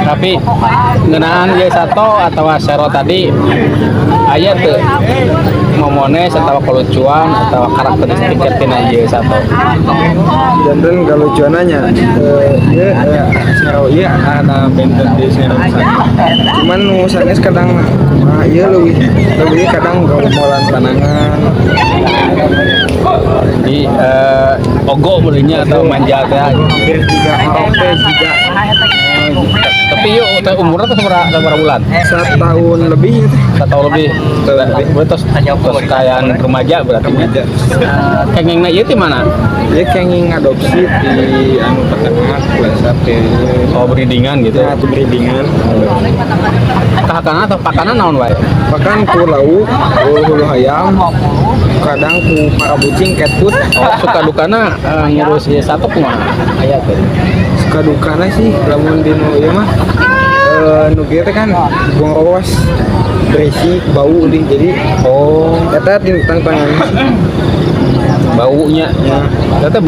Tapi ngenaan Y1 atau sero tadi aya tuh momones atau kelucuan atau karakteristik tina Y1. Dan kelucuannya sero iya ada benten di sero cuman nusanes kadang iya lebih kadang molan tanangan di ogo mulainya atau manja teh hampir 3 oke juga. Tapi yuk umurnya tuh berapa bulan? 1 tahun lebih. 1 tahun lebih. Terus kayak remaja berarti. Kengengna ieu di mana? Dia kenging adopsi di anu peternak biasa teh. Oh, breedingan gitu. Ya, itu breedingan. Kahakana atau pakanan naon wae? Pakan ku lauk, hulu hayam, kadang ku para bucing cat food. Oh, suka dukana ngurus Y1 kumaha? Aya teh. Suka dukana sih lamun di nu ieu mah nu kieu teh kan buang rawas berisik bau deh jadi eta tantangan baunya ya. Ternyata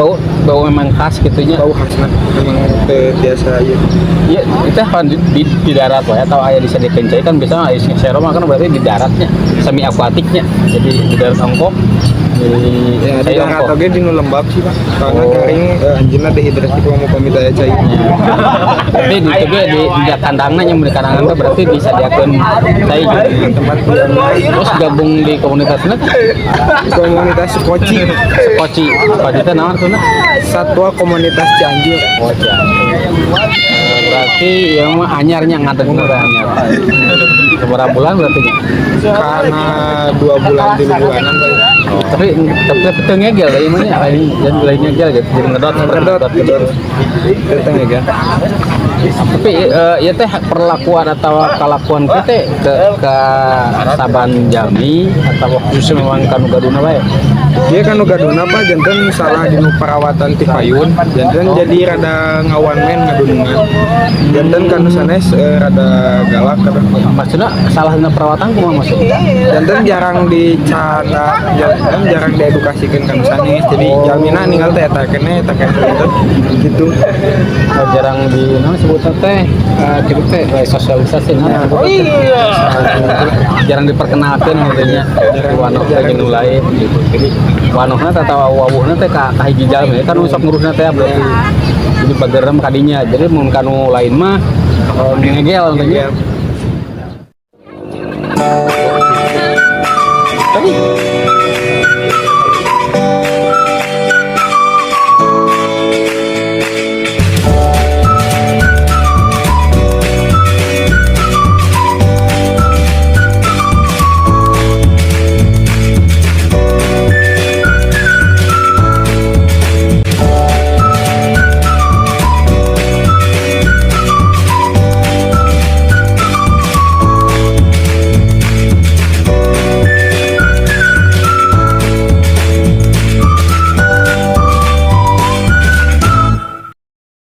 bau memang khas gitunya. Bau khasna memang biasa ya. Iya, itu kan di darat wae atau aya bisa dikencai kan bisa sero mah kan berarti di daratnya, semi akuatiknya. Jadi di darat ongkok. Ya, di darat oge di nu lembab sih, Pak. Karena garing anjeunna dehidrasi ku mau pamit aya cai. Tapi di tege di kandangna yang di kandangan teh berarti bisa diakeun cai tempat terus gabung di komunitasnya komunitas Koci teh naon tuh? Satwa Komunitas Cianjur. Oh, berarti yang mah anyarnya ngaden anyar. Seberapa bulan berarti? Karena 2 bulan 3 bulanan tapi teu ngegel da ieu mah nya dan lain ngegel gitu jadi ngedot ngegel. Tapi ya teh perlakuan atau kelakuan kita ke saban jami atau justru memang kanu gaduna bae. Dia kanu gaduna apa janten salah di perawatan ti payun janten jadi rada ngawan men ngadunungan janten kanu sanes rada galak kada maksudnya salah dina perawatan kumaha maksudnya janten jarang dicanda janten jarang diedukasikeun kanu sanes jadi jaminan ninggal teh eta keneh gitu. Jarang di naon sebutna teh kitu teh sosialisasi nah. Jarang diperkenalkan gitu nya wanoh lagi nu lain gitu. Jadi wanohna teh atawa wawuhna teh ka hiji jalmi kan sok ngurusna teh berarti jadi bagerem kadinya. Jadi mun kanu lain mah ngegel teh.